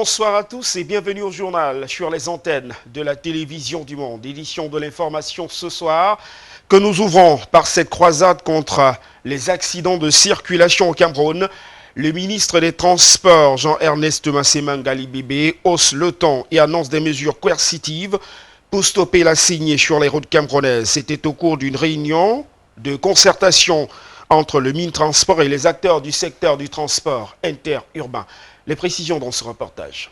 Bonsoir à tous et bienvenue au journal sur les antennes de la télévision du monde. Édition de l'information ce soir que nous ouvrons par cette croisade contre les accidents de circulation au Cameroun. Le ministre des Transports, Jean-Ernest Massemangali Bébé, hausse le ton et annonce des mesures coercitives pour stopper la saignée sur les routes camerounaises. C'était au cours d'une réunion de concertation entre le Minetransport et les acteurs du secteur du transport interurbain. Les précisions dans ce reportage.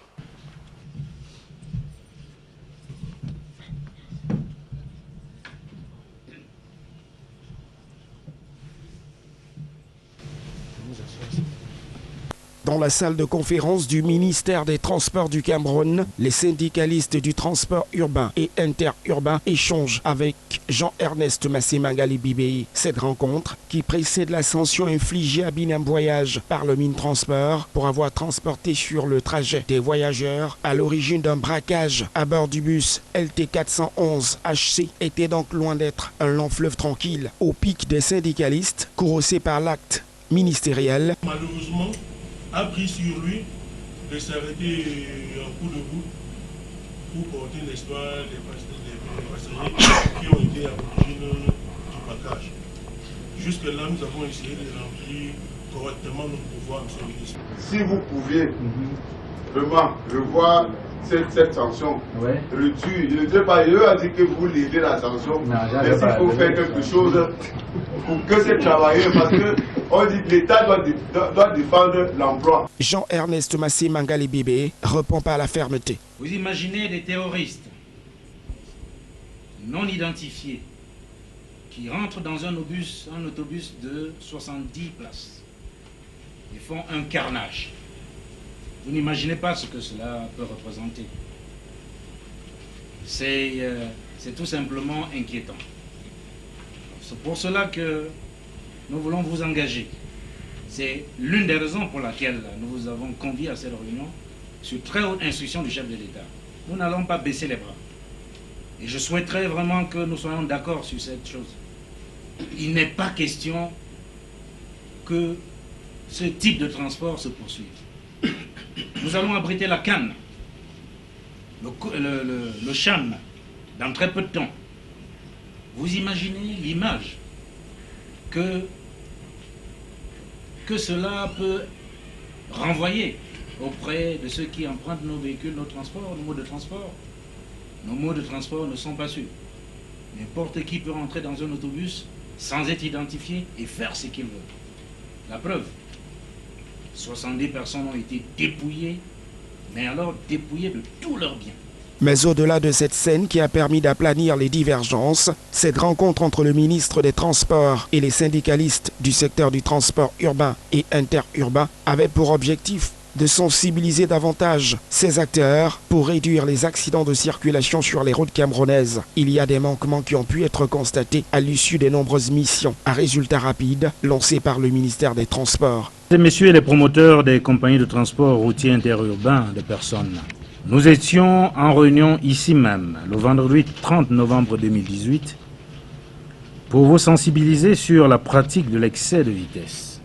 Dans la salle de conférence du ministère des Transports du Cameroun, les syndicalistes du transport urbain et interurbain échangent avec Jean-Ernest Massemangali Bibé. Cette rencontre, qui précède la sanction infligée à Binam Voyage par le Minetransport pour avoir transporté sur le trajet des voyageurs à l'origine d'un braquage à bord du bus LT 411 HC, était donc loin d'être un long fleuve tranquille au pic des syndicalistes, courroucés par l'acte ministériel. Malheureusement, a pris sur lui de s'arrêter en cours de route pour porter l'espoir des passagers qui ont été à l'origine du braquage. Jusque-là, nous avons essayé de remplir correctement nos pouvoirs, M. le ministre. Si vous pouviez vraiment revoir cette sanction, ouais. Le tuer pas, il a dit que vous levez la sanction, mais s'il faut faire quelque chose pour que ces travailleurs, parce qu'on dit que l'État doit défendre l'emploi. Jean-Ernest Massemangali Bébé répond par la fermeté. Vous imaginez des terroristes non identifiés qui rentrent dans un autobus de 70 places et font un carnage. Vous n'imaginez pas ce que cela peut représenter. C'est tout simplement inquiétant. C'est pour cela que nous voulons vous engager. C'est l'une des raisons pour laquelle nous vous avons convié à cette réunion sur très haute instruction du chef de l'État. Nous n'allons pas baisser les bras. Et je souhaiterais vraiment que nous soyons d'accord sur cette chose. Il n'est pas question que ce type de transport se poursuive. Nous allons abriter la canne, le CHAN, dans très peu de temps. Vous imaginez l'image que cela peut renvoyer auprès de ceux qui empruntent nos véhicules, nos transports, nos modes de transport. Nos modes de transport ne sont pas sûrs. N'importe qui peut rentrer dans un autobus sans être identifié et faire ce qu'il veut. La preuve, 70 personnes ont été dépouillées, mais alors dépouillées de tous leurs biens. Mais au-delà de cette scène qui a permis d'aplanir les divergences, cette rencontre entre le ministre des Transports et les syndicalistes du secteur du transport urbain et interurbain avait pour objectif de sensibiliser davantage ces acteurs pour réduire les accidents de circulation sur les routes camerounaises. Il y a des manquements qui ont pu être constatés à l'issue des nombreuses missions à résultats rapides lancées par le ministère des Transports. Mesdames et messieurs les promoteurs des compagnies de transport routier interurbain de personnes, nous étions en réunion ici même le vendredi 30 novembre 2018 pour vous sensibiliser sur la pratique de l'excès de vitesse.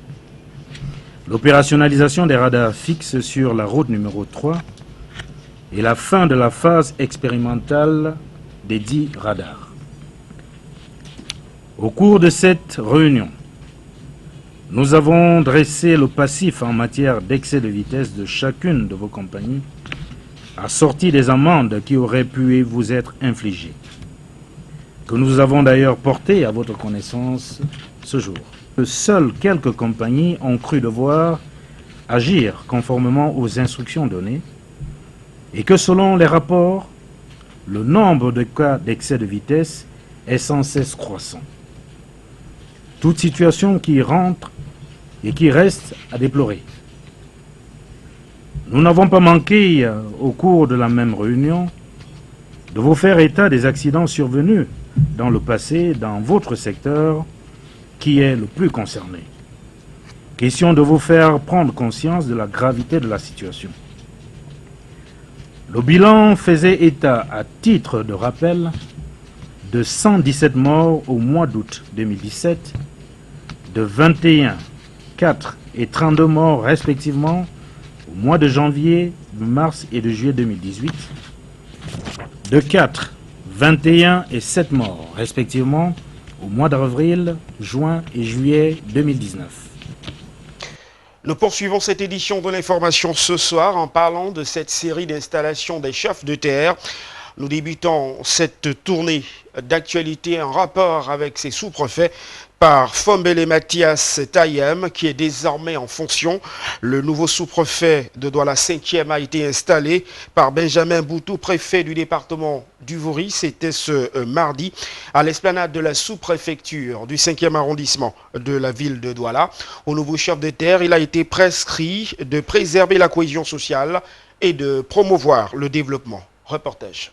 L'opérationnalisation des radars fixes sur la route numéro 3 et la fin de la phase expérimentale des dits radars. Au cours de cette réunion, nous avons dressé le passif en matière d'excès de vitesse de chacune de vos compagnies, assorti des amendes qui auraient pu vous être infligées, que nous avons d'ailleurs porté à votre connaissance ce jour. Seules quelques compagnies ont cru devoir agir conformément aux instructions données et que selon les rapports, le nombre de cas d'excès de vitesse est sans cesse croissant. Toute situation qui rentre et qui reste à déplorer. Nous n'avons pas manqué, au cours de la même réunion, de vous faire état des accidents survenus dans le passé dans votre secteur qui est le plus concerné. Question de vous faire prendre conscience de la gravité de la situation. Le bilan faisait état, à titre de rappel, de 117 morts au mois d'août 2017, de 21, 4 et 32 morts respectivement au mois de janvier de mars et de juillet 2018, de 4, 21 et 7 morts, respectivement, au mois d'avril, juin et juillet 2019. Nous poursuivons cette édition de l'information ce soir en parlant de cette série d'installations des chefs de terre. Nous débutons cette tournée d'actualité en rapport avec ces sous-préfets par Fombele Mathias Tayem qui est désormais en fonction. Le nouveau sous-préfet de Douala 5e a été installé par Benjamin Boutou, préfet du département du Vouri. C'était ce mardi à l'esplanade de la sous-préfecture du 5e arrondissement de la ville de Douala. Au nouveau chef de terre, il a été prescrit de préserver la cohésion sociale et de promouvoir le développement. Reportage.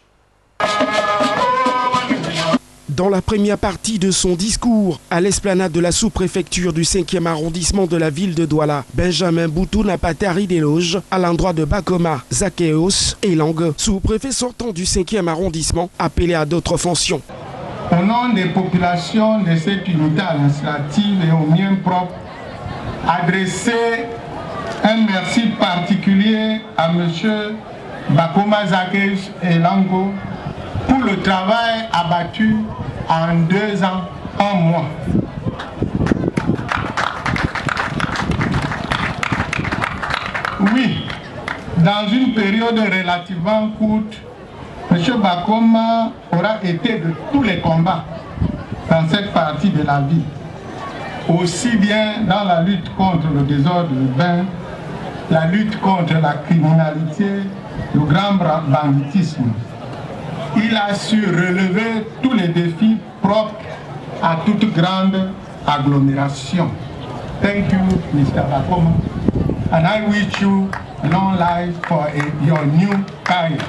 Dans la première partie de son discours à l'esplanade de la sous-préfecture du 5e arrondissement de la ville de Douala, Benjamin Boutou n'a pas tari d'éloges à l'endroit de Bakoma, Zachéos et Lang, sous-préfet sortant du 5e arrondissement, appelé à d'autres fonctions. Au nom des populations de cette unité administrative et au mien propre, adresser un merci particulier à M. Bakoma, Zachéos et Lango pour le travail abattu en 2 ans, 1 mois. Oui, dans une période relativement courte, M. Bakoma aura été de tous les combats dans cette partie de la vie, aussi bien dans la lutte contre le désordre urbain, la lutte contre la criminalité, le grand banditisme. Il a su relever tous les défis propres à toute grande agglomération. Thank you, Mr. Bakoma, and I wish you long life for your new career.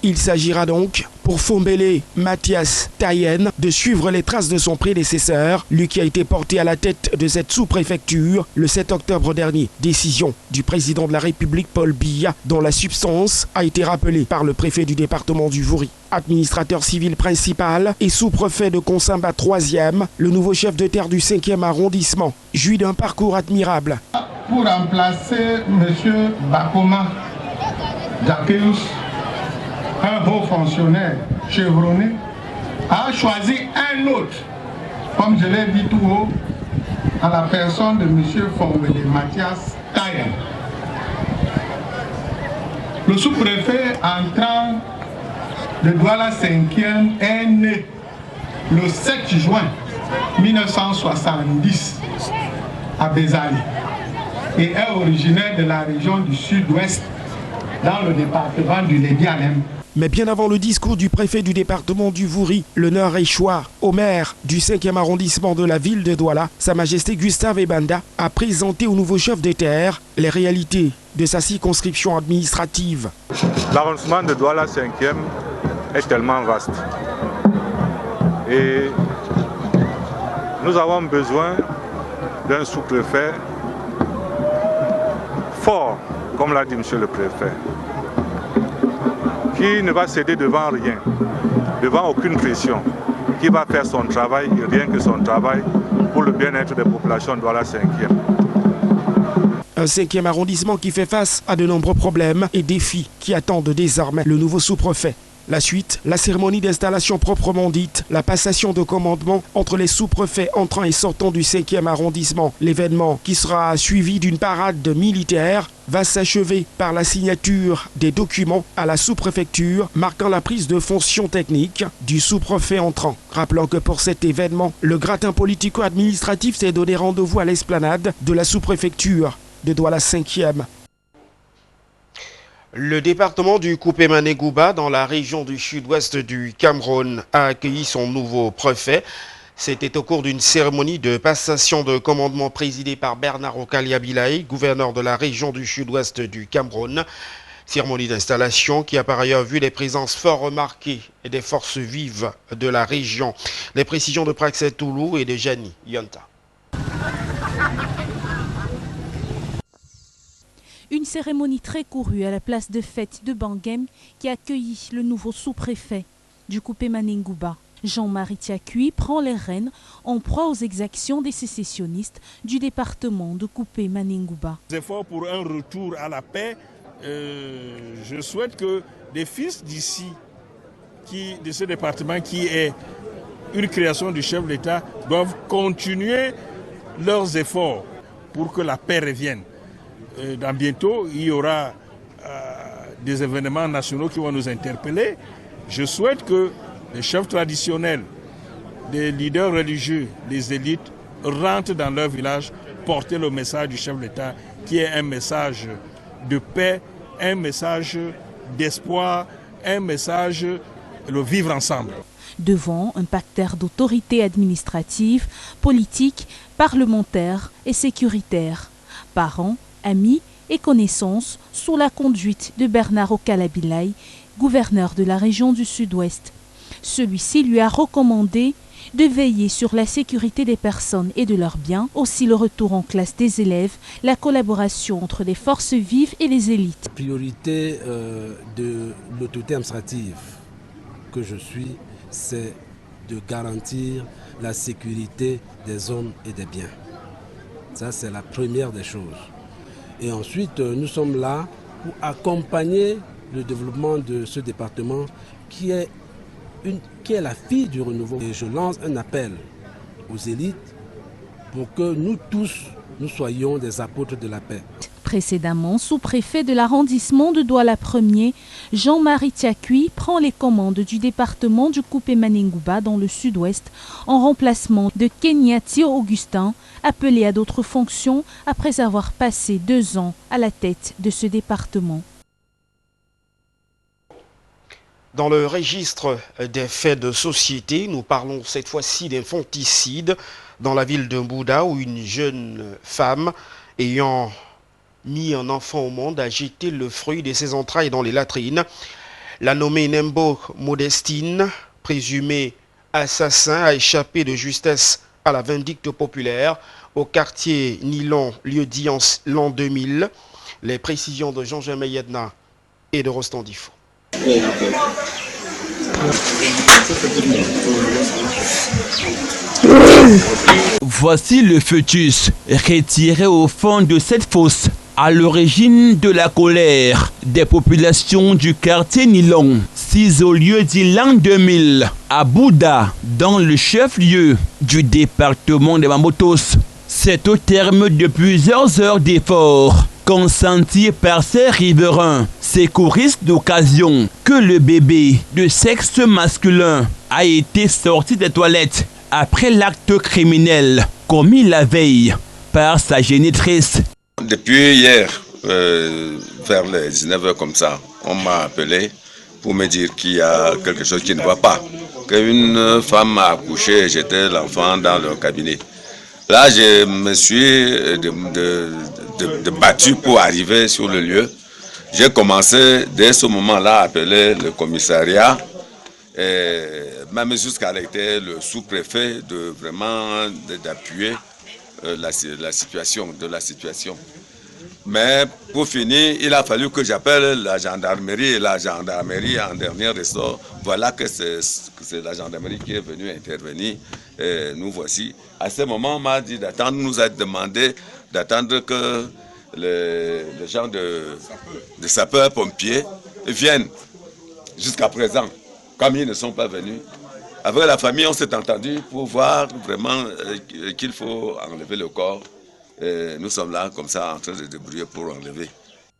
Il s'agira donc pour Fombele Mathias Tayem de suivre les traces de son prédécesseur, lui qui a été porté à la tête de cette sous-préfecture le 7 octobre dernier. Décision du président de la République Paul Biya, dont la substance a été rappelée par le préfet du département du Vouri. Administrateur civil principal et sous-préfet de Konsamba 3e, le nouveau chef de terre du 5e arrondissement jouit d'un parcours admirable. Pour remplacer M. Bakoma Zachéos, un haut fonctionnaire chevronné, a choisi un autre, comme je l'ai dit tout haut, à la personne de M. Fombele Mathias Tayem. Le sous-préfet entrant de Douala 5e est né le 7 juin 1970 à Bézali et est originaire de la région du sud-ouest dans le département du Lédi-Alem. Mais bien avant le discours du préfet du département du Vouri, le Nord Échoua, au maire du 5e arrondissement de la ville de Douala, Sa Majesté Gustave Ebanda a présenté au nouveau chef de terre les réalités de sa circonscription administrative. L'arrondissement de Douala 5e est tellement vaste. Et nous avons besoin d'un sous-préfet fort, comme l'a dit monsieur le préfet, qui ne va céder devant rien, devant aucune pression, qui va faire son travail et rien que son travail pour le bien-être des populations de Douala 5e. Un 5e arrondissement qui fait face à de nombreux problèmes et défis qui attendent désormais le nouveau sous-préfet. La suite, la cérémonie d'installation proprement dite, la passation de commandement entre les sous-préfets entrant et sortant du 5e arrondissement. L'événement, qui sera suivi d'une parade militaire, va s'achever par la signature des documents à la sous-préfecture marquant la prise de fonction technique du sous-préfet entrant. Rappelons que pour cet événement, le gratin politico-administratif s'est donné rendez-vous à l'esplanade de la sous-préfecture de Douala 5e. Le département du Coupé-Mané-Gouba, dans la région du sud-ouest du Cameroun, a accueilli son nouveau préfet. C'était au cours d'une cérémonie de passation de commandement présidée par Bernard Okalia-Bilaï, gouverneur de la région du sud-ouest du Cameroun. Cérémonie d'installation qui a par ailleurs vu les présences fort remarquées des forces vives de la région. Les précisions de Praxet Toulou et de Jani Yonta. Une cérémonie très courue à la place de fête de Bangem qui a accueilli le nouveau sous-préfet du Coupé-Mané-Gouba. Jean-Marie Tiakui prend les rênes en proie aux exactions des sécessionnistes du département de Coupé-Maningouba. Les efforts pour un retour à la paix, je souhaite que les fils d'ici, de ce département qui est une création du chef d'État, doivent continuer leurs efforts pour que la paix revienne. Dans bientôt, il y aura des événements nationaux qui vont nous interpeller. Je souhaite que les chefs traditionnels, les leaders religieux, les élites rentrent dans leur village, porter le message du chef d'État qui est un message de paix, un message d'espoir, un message de vivre ensemble. Devant un pactère d'autorité administrative, politique, parlementaire et sécuritaire. Parents, amis et connaissances sous la conduite de Bernard Okalabilay, gouverneur de la région du Sud-Ouest. Celui-ci lui a recommandé de veiller sur la sécurité des personnes et de leurs biens, aussi le retour en classe des élèves, la collaboration entre les forces vives et les élites. La priorité de l'autorité administrative que je suis, c'est de garantir la sécurité des hommes et des biens. Ça, c'est la première des choses. Et ensuite, nous sommes là pour accompagner le développement de ce département qui est la fille du renouveau. Et je lance un appel aux élites pour que nous tous, nous soyons des apôtres de la paix. Précédemment, sous-préfet de l'arrondissement de Douala 1er, Jean-Marie Tiakui prend les commandes du département du Coupé-Maningouba dans le sud-ouest en remplacement de Kenyati Augustin, appelé à d'autres fonctions après avoir passé 2 ans à la tête de ce département. Dans le registre des faits de société, nous parlons cette fois-ci d'infanticide dans la ville de Mbouda où une jeune femme ayant mis un enfant au monde a jeté le fruit de ses entrailles dans les latrines. La nommée Nembo Modestine, présumée assassin, a échappé de justesse à la vindicte populaire au quartier Nilon, lieu-dit en l'an 2000. Les précisions de Jean-Jamais Yedna et de Rostand Difo. Voici le fœtus retiré au fond de cette fosse, à l'origine de la colère des populations du quartier Nilon, 6 au lieu dit l'an 2000, à Bouda, dans le chef-lieu du département de Mamotos. C'est au terme de plusieurs heures d'efforts consentis par ces riverains, secouristes d'occasion, que le bébé de sexe masculin a été sorti des toilettes après l'acte criminel commis la veille par sa génitrice. Depuis hier, vers les 19h comme ça, on m'a appelé pour me dire qu'il y a quelque chose qui ne va pas. Qu'une femme a accouché et jeté l'enfant dans le cabinet. Là, je me suis battu pour arriver sur le lieu. J'ai commencé dès ce moment-là à appeler le commissariat, et même jusqu'à arrêter le sous-préfet d'appuyer la situation. Mais pour finir, il a fallu que j'appelle la gendarmerie, et la gendarmerie en dernier ressort. Voilà que c'est la gendarmerie qui est venue intervenir. Et nous voici. À ce moment, on m'a dit d'attendre, nous a demandé d'attendre que les gens de sapeurs-pompiers viennent. Jusqu'à présent, comme ils ne sont pas venus, avec la famille, on s'est entendu pour voir vraiment qu'il faut enlever le corps. Et nous sommes là, comme ça, en train de débrouiller pour enlever.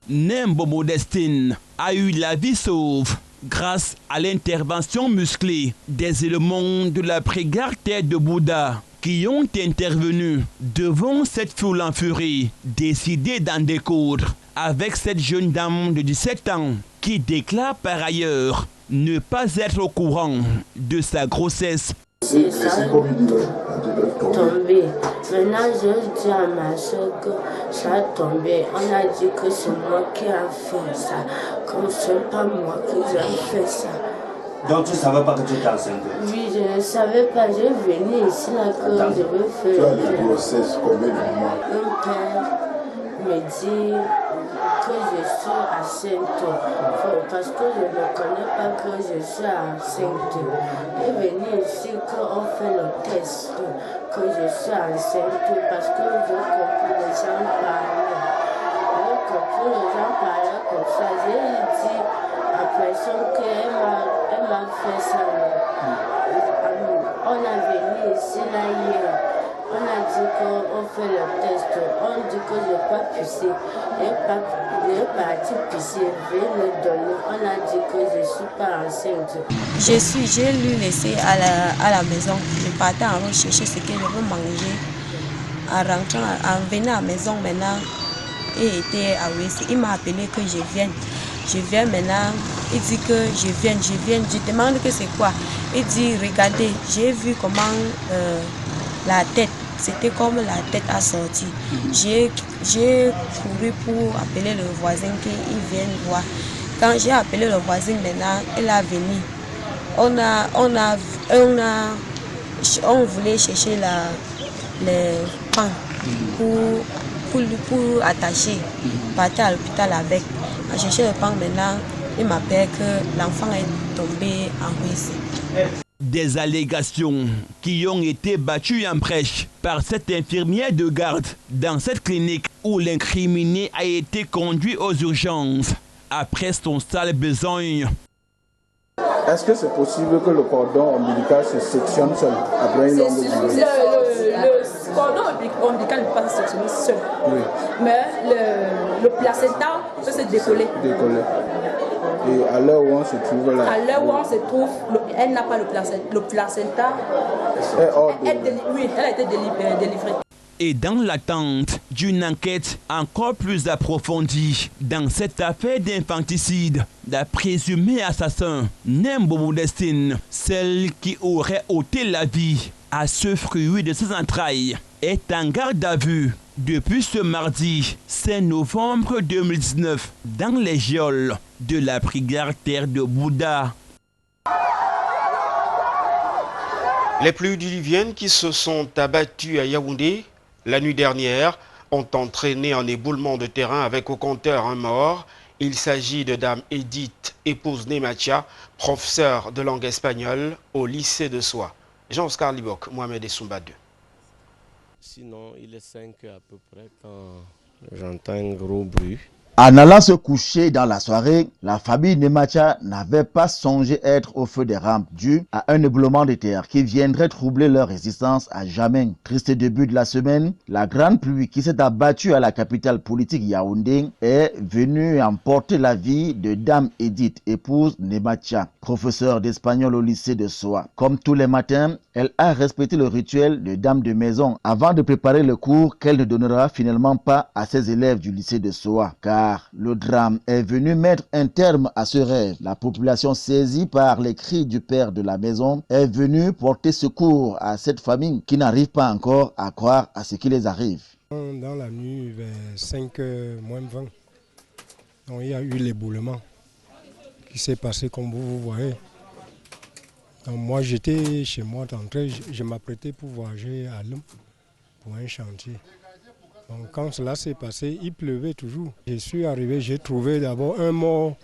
Nembo Modestine a eu la vie sauve grâce à l'intervention musclée des éléments de la brigade de Bouda qui ont intervenu devant cette foule en furie, décidée d'en découdre avec cette jeune dame de 17 ans qui déclare par ailleurs ne pas être au courant de sa grossesse. C'est ça, tombé. Maintenant, je dis à ma soeur que ça a tombé. On a dit que c'est moi qui ai fait ça. Comme c'est pas moi qui ai fait ça. Donc tu ne savais pas que tu étais enceinte? Oui, je ne savais pas. Je venais ici là que je veux faire. Tu as des grossesses combien de mois? Un père me dit que je suis enceinte. Parce que je ne connais pas que je suis enceinte. Il est venu ici qu'on fait le test que je suis enceinte parce que j'ai compris les gens parler. J'ai compris les gens parler comme ça. J'ai dit à personne qu'elle m'a fait ça. On a venu ici là hier. On a dit qu'on fait le test. On dit que je n'ai pas pissé. Je suis parti pisser. Je vais le donner. On a dit que je ne suis pas enceinte. J'ai lui laissé à la maison. Je partais en rechercher ce que je veux manger. En rentrant, en venant à la maison maintenant, il était à WC. Il m'a appelé que je vienne. Je viens maintenant. Il dit que je viens. Je demande que c'est quoi. Il dit, regardez, j'ai vu comment la tête, c'était comme la tête a sorti. J'ai couru pour appeler le voisin qu'il vienne voir. Quand j'ai appelé le voisin maintenant, il est venu. On voulait chercher les pains pour attacher, partir à l'hôpital avec. On cherchait le pain maintenant, il m'appelle que l'enfant est tombé en WC. Des allégations qui ont été battues en brèche par cette infirmière de garde dans cette clinique où l'incriminé a été conduit aux urgences après son sale besogne. Est-ce que c'est possible que le cordon ombilical se sectionne seul après une longue durée? Le cordon ombilical ne peut pas se sectionner seul. Oui. Mais le placenta peut se décoller. Et à l'heure où on se trouve là? À l'heure où on se trouve, elle n'a pas le placenta. Le placenta, elle a été délivrée. Et dans l'attente d'une enquête encore plus approfondie dans cette affaire d'infanticide, la présumée assassin, Nembo Modestine, celle qui aurait ôté la vie à ce fruit de ses entrailles, est en garde à vue depuis ce mardi 5 novembre 2019 dans les geôles de la brigade terre de Bouddha. Les pluies diluviennes qui se sont abattues à Yaoundé la nuit dernière ont entraîné un éboulement de terrain avec au compteur un mort. Il s'agit de Dame Edith, épouse Nematia, professeure de langue espagnole au lycée de Soie. Jean-Oscar Libok, Mohamed Essoumba 2. Sinon, il est 5 à peu près quand j'entends un gros bruit. En allant se coucher dans la soirée, la famille Nematia n'avait pas songé être au feu des rampes dû à un éboulement de terre qui viendrait troubler leur existence à jamais. Triste début de la semaine, la grande pluie qui s'est abattue à la capitale politique Yaoundé est venue emporter la vie de Dame Edith, épouse Nematia, professeure d'espagnol au lycée de Soie. Comme tous les matins, elle a respecté le rituel de dame de maison avant de préparer le cours qu'elle ne donnera finalement pas à ses élèves du lycée de Soie. Car le drame est venu mettre un terme à ce rêve. La population saisie par les cris du père de la maison est venue porter secours à cette famille qui n'arrive pas encore à croire à ce qui les arrive. Dans la nuit vers 5h moins 20, donc, il y a eu l'éboulement qui s'est passé comme vous voyez. Donc, moi j'étais chez moi en train, je m'apprêtais pour voyager à Lom pour un chantier. Donc, quand cela s'est passé, il pleuvait toujours. Je suis arrivé, j'ai trouvé d'abord un mort,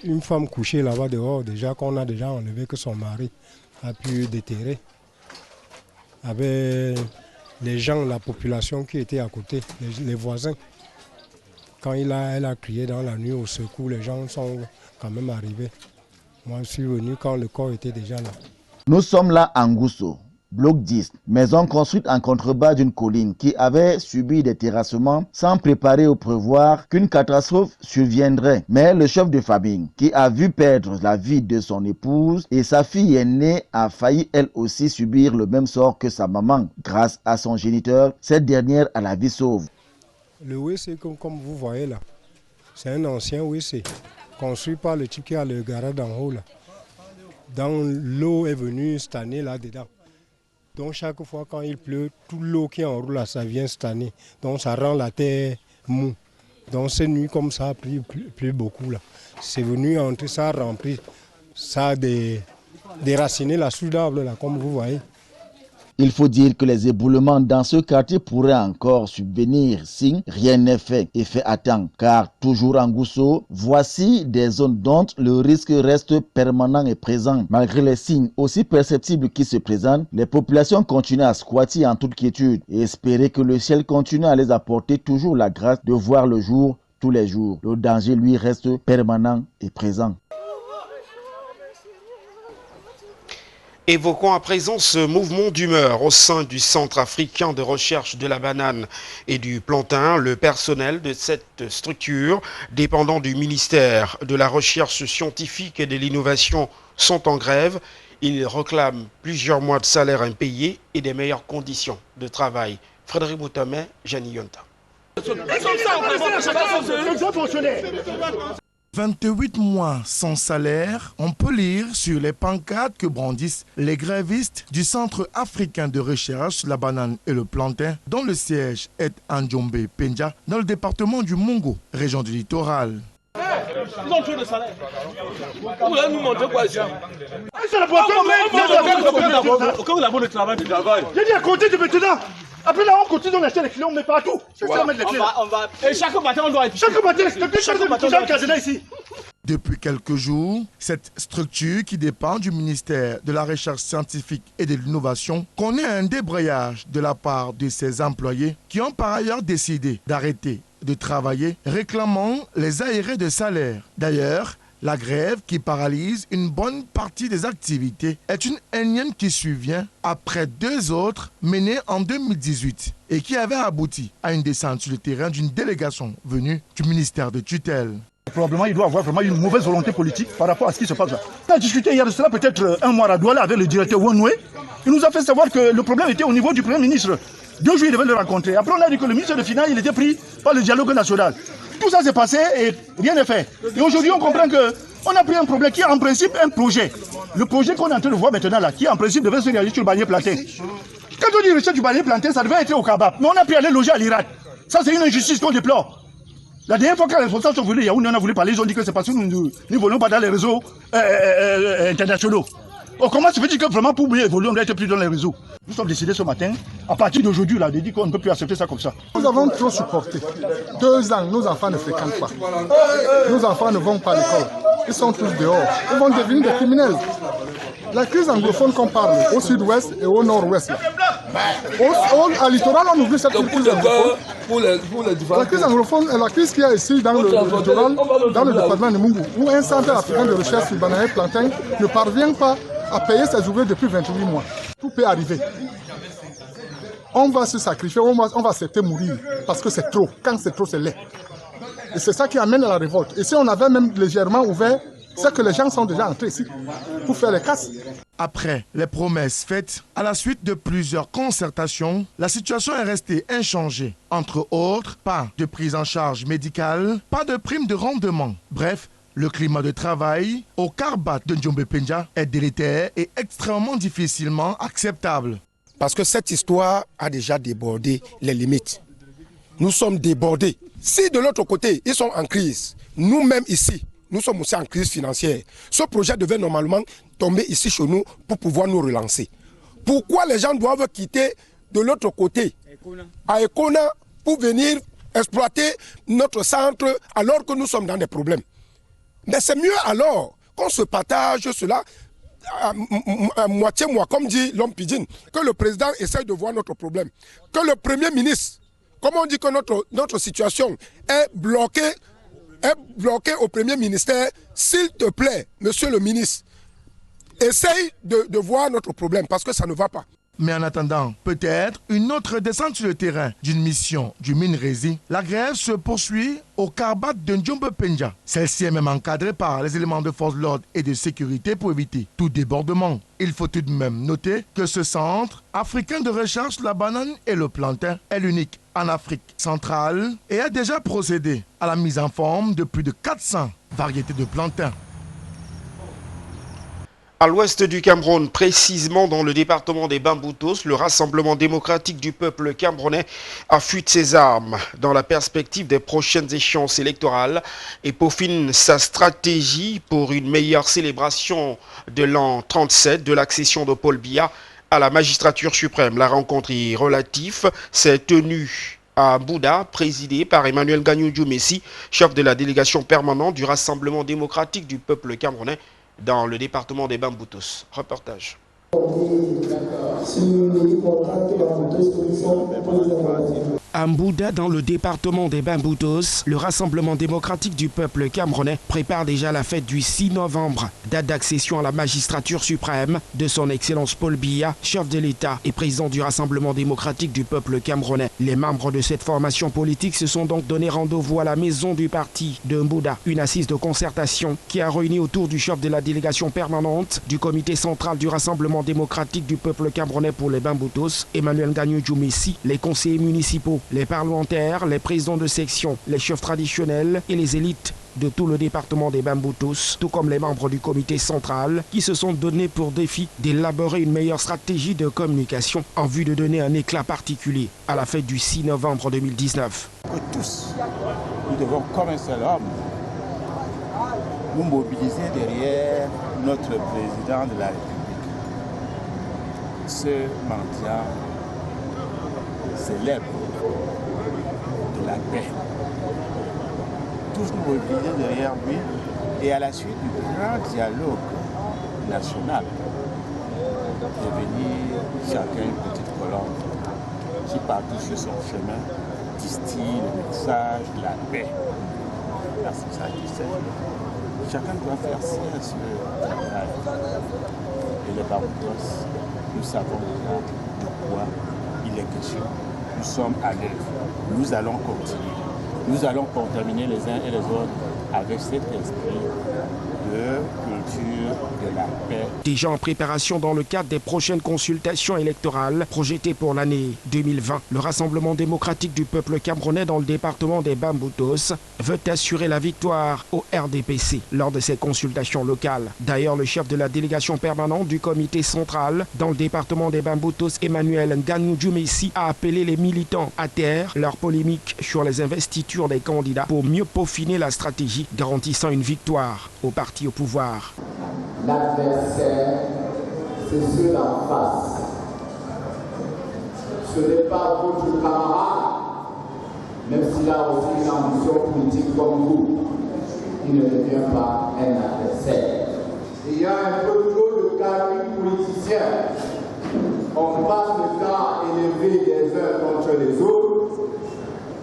une femme couchée là-bas dehors, déjà qu'on a déjà enlevé, que son mari a pu déterrer. Avec les gens, la population qui était à côté, les voisins. Quand elle a crié dans la nuit au secours, les gens sont quand même arrivés. Moi, je suis venu quand le corps était déjà là. Nous sommes là à Ngousso. Bloc 10, maison construite en contrebas d'une colline qui avait subi des terrassements sans préparer ou prévoir qu'une catastrophe surviendrait. Mais le chef de famille, qui a vu perdre la vie de son épouse et sa fille aînée, a failli elle aussi subir le même sort que sa maman. Grâce à son géniteur, cette dernière a la vie sauve. Le WC, comme vous voyez là, c'est un ancien WC construit par le type qui a le garage d'en haut là. Donc l'eau est venue cette année là-dedans. Donc chaque fois quand il pleut, toute l'eau qui enroule là, ça vient cette année. Donc ça rend la terre mou. Donc cette nuit comme ça a plu beaucoup là. C'est venu entrer, ça a rempli, ça a déraciné la sous-d'arbre là, comme vous voyez. Il faut dire que les éboulements dans ce quartier pourraient encore subvenir si rien n'est fait et fait à temps. Car toujours en Gousso, voici des zones dont le risque reste permanent et présent. Malgré les signes aussi perceptibles qui se présentent, les populations continuent à squatter en toute quiétude et espérer que le ciel continue à les apporter toujours la grâce de voir le jour tous les jours. Le danger, lui, reste permanent et présent. Évoquons à présent ce mouvement d'humeur au sein du Centre africain de recherche de la banane et du plantain. Le personnel de cette structure, dépendant du ministère de la Recherche scientifique et de l'innovation, sont en grève. Ils réclament plusieurs mois de salaire impayés et des meilleures conditions de travail. Frédéric Boutamé, Jani Yonta. 28 mois sans salaire, on peut lire sur les pancartes que brandissent les grévistes du Centre africain de recherche la banane et le plantain, dont le siège est à Njombe Penja, dans le département du Mongo, région du littoral. Ils ont trop de salaire. Vous voulez nous montrer quoi ici? C'est la boisson, le travail. J'ai dit à côté de maintenant. Après là, on continue, on achète les clients, on met partout. C'est ça, mettre les clients. Et chaque matin, on doit être. Chaque matin, ici. Depuis quelques jours, cette structure qui dépend du ministère de la Recherche scientifique et de l'innovation connaît un débrayage de la part de ses employés qui ont par ailleurs décidé d'arrêter de travailler, réclamant les aérés de salaire. D'ailleurs, la grève qui paralyse une bonne partie des activités est une énième qui survient après deux autres menées en 2018 et qui avait abouti à une descente sur le terrain d'une délégation venue du ministère de tutelle. Probablement, il doit avoir vraiment une mauvaise volonté politique par rapport à ce qui se passe là. On a discuté hier de cela peut-être un mois à Douala avec le directeur Wanoué. Il nous a fait savoir que le problème était au niveau du Premier ministre. 2 jours, il devait le rencontrer. Après, on a dit que le ministre des Finances, il était pris par le dialogue national. Tout ça s'est passé et rien n'est fait. Et aujourd'hui, on comprend qu'on a pris un problème qui est en principe un projet. Le projet qu'on est en train de voir maintenant là, qui en principe devait se réaliser sur le Bannier Plantain. Quand on dit recherche du Bannier Plantain, ça devait être au Kabab. Mais on a pu aller loger à l'Irak. Ça, c'est une injustice qu'on déplore. La dernière fois que les responsables sont venus, on a voulu parler, ils ont dit que c'est parce que nous ne volons pas dans les réseaux internationaux. Oh, comment se fait-il que vraiment pour mieux évoluer, on doit être plus dans les réseaux? Nous sommes décidés ce matin, à partir d'aujourd'hui, de dire qu'on ne peut plus accepter ça comme ça. Nous avons trop supporté. 2 ans, nos enfants ne fréquentent pas. Nos enfants ne vont pas à l'école. Ils sont tous dehors. Ils vont devenir des criminels. La crise anglophone qu'on parle au sud-ouest et au nord-ouest, à littoral, on oublie cette crise anglophone. La crise anglophone est la crise qu'il y a ici dans le littoral, dans le département de Mungu, où un centre africain de recherche sur banane et plantain ne parvient pas à payer ses ouvriers depuis 28 mois. Tout peut arriver. On va se sacrifier, on va accepter mourir, parce que c'est trop. Quand c'est trop, c'est laid. Et c'est ça qui amène à la révolte. Et si on avait même légèrement ouvert, c'est que les gens sont déjà entrés ici pour faire les casses. Après les promesses faites, à la suite de plusieurs concertations, la situation est restée inchangée. Entre autres, pas de prise en charge médicale, pas de prime de rendement. Bref, le climat de travail au Karbat de Njombe Penja est délétère et extrêmement difficilement acceptable. Parce que cette histoire a déjà débordé les limites. Nous sommes débordés. Si de l'autre côté, ils sont en crise, nous-mêmes ici, nous sommes aussi en crise financière. Ce projet devait normalement tomber ici chez nous pour pouvoir nous relancer. Pourquoi les gens doivent quitter de l'autre côté, à Ekona, pour venir exploiter notre centre alors que nous sommes dans des problèmes? Mais c'est mieux alors qu'on se partage cela à moitié moi, comme dit l'homme Pidgin, que le président essaye de voir notre problème. Que le Premier ministre, comme on dit que notre situation est bloquée au Premier ministère, s'il te plaît, monsieur le ministre, essaye de voir notre problème parce que ça ne va pas. Mais en attendant, peut-être une autre descente sur le terrain d'une mission du MINRESI, la grève se poursuit au Karbat de Njombe Penja. Celle-ci est même encadrée par les éléments de force de l'ordre et de sécurité pour éviter tout débordement. Il faut tout de même noter que ce centre africain de recherche la banane et le plantain est l'unique en Afrique centrale et a déjà procédé à la mise en forme de plus de 400 variétés de plantain. À l'ouest du Cameroun, précisément dans le département des Bamboutos, le Rassemblement démocratique du peuple camerounais affûte ses armes dans la perspective des prochaines échéances électorales et peaufine sa stratégie pour une meilleure célébration de l'an 37 de l'accession de Paul Biya à la magistrature suprême. La rencontre est relative, s'est tenue à Bouda, présidée par Emmanuel Gagnou Messi, chef de la délégation permanente du Rassemblement démocratique du peuple camerounais dans le département des Bamboutos. Reportage. À Mbouda, dans le département des Bamboutos, le Rassemblement démocratique du peuple camerounais prépare déjà la fête du 6 novembre, date d'accession à la magistrature suprême de son Excellence Paul Biya, chef de l'État et président du Rassemblement démocratique du peuple camerounais. Les membres de cette formation politique se sont donc donné rendez-vous à la maison du parti de Mbouda, une assise de concertation qui a réuni autour du chef de la délégation permanente du comité central du Rassemblement démocratique du peuple camerounais pour les Bamboutos, Emmanuel Gagnou Messi, les conseillers municipaux, les parlementaires, les présidents de section, les chefs traditionnels et les élites de tout le département des Bamboutos, tout comme les membres du comité central qui se sont donnés pour défi d'élaborer une meilleure stratégie de communication en vue de donner un éclat particulier à la fête du 6 novembre 2019. Que tous, nous devons comme un seul homme nous mobiliser derrière notre président de la République. Ce mendiant célèbre de la paix. Tous nous mobiliser derrière lui et à la suite du grand dialogue national, devenir chacun une petite colonne qui partout sur son chemin distille le message de la paix. Parce que ça dit chacun doit faire ce travail. Et les Bamboutos, nous savons déjà de quoi il est question. Nous sommes à l'œuvre. Nous allons continuer. Nous allons contaminer les uns et les autres avec cet esprit de culture de la paix. Déjà en préparation dans le cadre des prochaines consultations électorales projetées pour l'année 2020, le Rassemblement démocratique du peuple camerounais dans le département des Bamboutos veut assurer la victoire au RDPC lors de ces consultations locales. D'ailleurs, le chef de la délégation permanente du comité central dans le département des Bamboutos, Emmanuel Gagnou Messi, a appelé les militants à taire leur polémique sur les investitures des candidats pour mieux peaufiner la stratégie garantissant une victoire au parti au pouvoir. L'adversaire, c'est ceux d'en face. Ce n'est pas votre camarade, même s'il a aussi une ambition politique comme vous. Il ne devient pas un adversaire. Il y a un peu trop de calcul politicien. On passe le temps à élever les uns contre les autres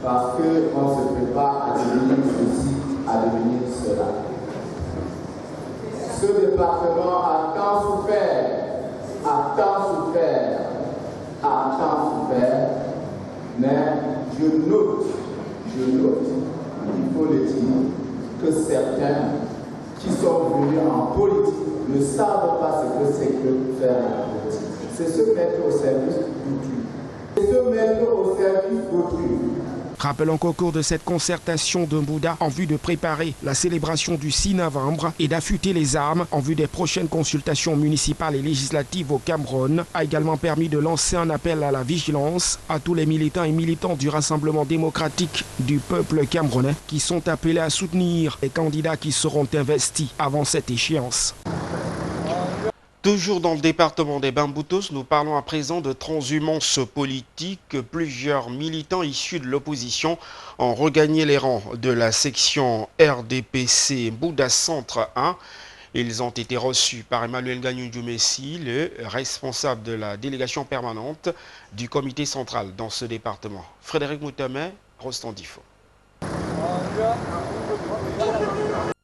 parce qu'on se prépare à devenir ceci, à devenir cela. Ce département a tant souffert, mais je note, il faut le dire, que certains qui sont venus en politique ne savent pas ce que c'est que faire la politique. C'est se mettre au service d'autrui. Rappelons qu'au cours de cette concertation de Mbouda, en vue de préparer la célébration du 6 novembre et d'affûter les armes en vue des prochaines consultations municipales et législatives au Cameroun, a également permis de lancer un appel à la vigilance à tous les militants et militantes du Rassemblement démocratique du peuple camerounais qui sont appelés à soutenir les candidats qui seront investis avant cette échéance. Toujours dans le département des Bamboutos, nous parlons à présent de transhumance politique. Plusieurs militants issus de l'opposition ont regagné les rangs de la section RDPC Bouda Centre 1. Ils ont été reçus par Emmanuel Gagnou Messi, le responsable de la délégation permanente du comité central dans ce département. Frédéric Moutamé, Rostandifo.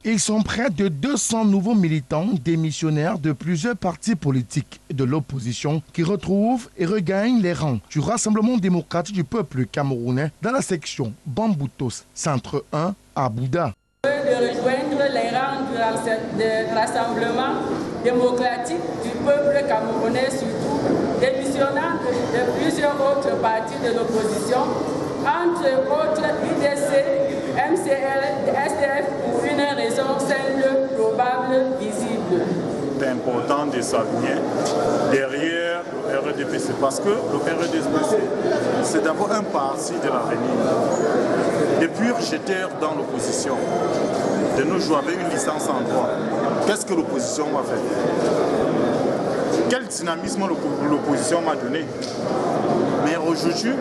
Ils sont près de 200 nouveaux militants démissionnaires de plusieurs partis politiques de l'opposition qui retrouvent et regagnent les rangs du Rassemblement démocratique du peuple camerounais dans la section Bamboutos, Centre 1 à Bouda. De rejoindre les rangs du Rassemblement démocratique du peuple camerounais, surtout démissionnant de plusieurs autres partis de l'opposition, entre autres IDC, MCL, SDF, pour une raison simple, probable, visible. C'est important de s'aligner derrière le RDPC parce que le RDPC, c'est d'abord un parti de l'avenir. Depuis j'étais dans l'opposition. De nos jours, avec une licence en droit, qu'est-ce que l'opposition va faire? quel dynamisme l'opposition m'a donné. Mais aujourd'hui,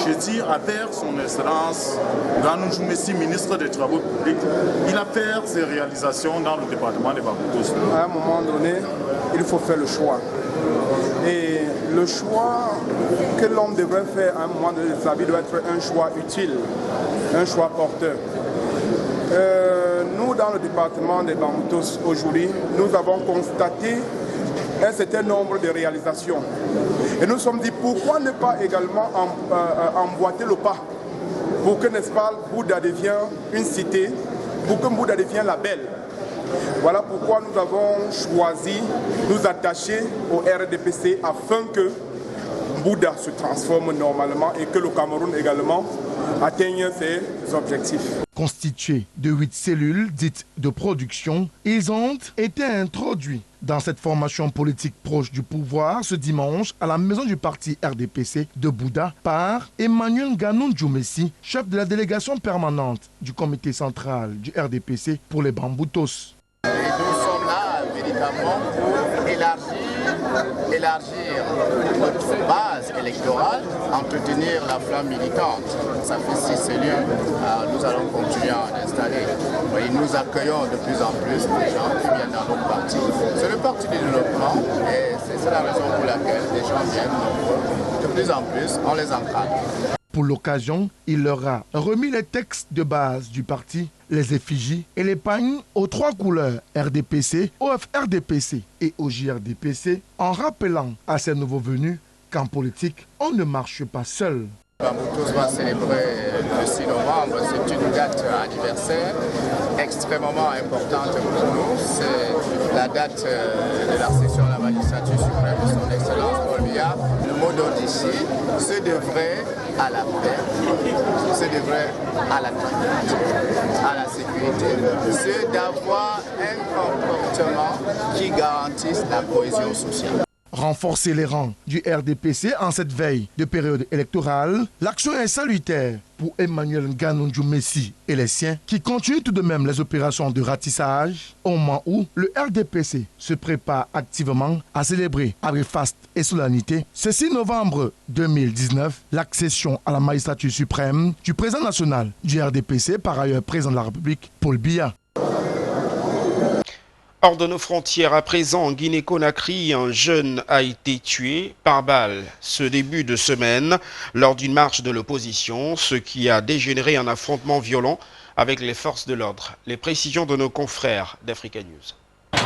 je dis à faire son excellence, Ganou Djoumessi, ministre des Travaux publics, il a fait ses réalisations dans le département de Bamboutos. À un moment donné, il faut faire le choix. Et le choix que l'homme devrait faire à un moment donné de sa vie doit être un choix utile, un choix porteur. Nous, dans le département des Bamboutos, aujourd'hui, nous avons constaté un certain nombre de réalisations. Et nous nous sommes dit, pourquoi ne pas également emboîter le pas pour que, n'est-ce pas, Bouda devienne une cité, pour que Bouda devienne la belle. Voilà pourquoi nous avons choisi de nous attacher au RDPC afin que Bouda se transforme normalement et que le Cameroun également atteigne ses objectifs. Constitués de 8 cellules dites de production, ils ont été introduits dans cette formation politique proche du pouvoir ce dimanche à la maison du parti RDPC de Bouda par Emmanuel Ganou Djoumessi, chef de la délégation permanente du comité central du RDPC pour les Bamboutos. Et nous sommes là véritablement pour élargir notre base électorale, entretenir la flamme militante. Ça fait 6 cellules, nous allons continuer à en installer. Et nous accueillons de plus en plus des gens qui viennent dans notre parti. C'est le parti du développement et c'est la raison pour laquelle les gens viennent nombreux. De plus en plus, on les encadre. Pour l'occasion, il leur a remis les textes de base du parti, les effigies et les pagnes aux 3 couleurs RDPC, OFRDPC et OJRDPC, en rappelant à ces nouveaux venus qu'en politique, on ne marche pas seul. Bamboutos va célébrer le 6 novembre, c'est une date anniversaire extrêmement importante pour nous. C'est la date de l'accession à la magistrature suprême de son Excellence Paul Biya. Le mot d'ordre ici, c'est d'œuvrer à la paix, c'est d'œuvrer à la tranquillité, à la sécurité, c'est d'avoir un comportement qui garantisse la cohésion sociale. Renforcer les rangs du RDPC en cette veille de période électorale, l'action est salutaire pour Emmanuel Ganou Djoumessi et les siens qui continuent tout de même les opérations de ratissage au moment où le RDPC se prépare activement à célébrer avec faste et solennité ce 6 novembre 2019 l'accession à la magistrature suprême du président national du RDPC, par ailleurs président de la République, Paul Biya. Hors de nos frontières, à présent en Guinée-Conakry, un jeune a été tué par balle ce début de semaine lors d'une marche de l'opposition, ce qui a dégénéré en affrontement violent avec les forces de l'ordre. Les précisions de nos confrères d'Africa News.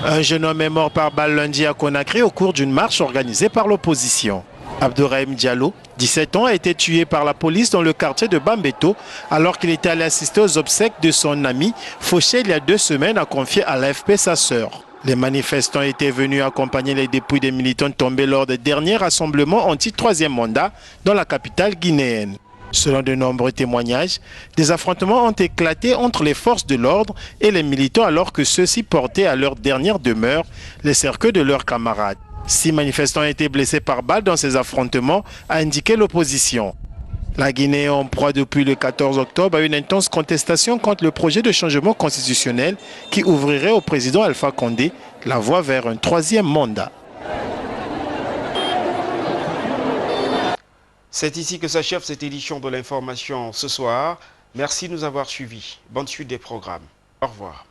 Un jeune homme est mort par balle lundi à Conakry au cours d'une marche organisée par l'opposition. Abdourahim Diallo, 17 ans, a été tué par la police dans le quartier de Bambeto alors qu'il était allé assister aux obsèques de son ami fauché il y a 2 semaines, a confié à l'AFP sa sœur. Les manifestants étaient venus accompagner les dépouilles des militants tombés lors des derniers rassemblements anti-3e mandat dans la capitale guinéenne. Selon de nombreux témoignages, des affrontements ont éclaté entre les forces de l'ordre et les militants alors que ceux-ci portaient à leur dernière demeure les cercueils de leurs camarades. 6 manifestants ont été blessés par balle dans ces affrontements, a indiqué l'opposition. La Guinée est en proie depuis le 14 octobre à une intense contestation contre le projet de changement constitutionnel qui ouvrirait au président Alpha Condé la voie vers un 3e mandat. C'est ici que s'achève cette édition de l'information ce soir. Merci de nous avoir suivis. Bonne suite des programmes. Au revoir.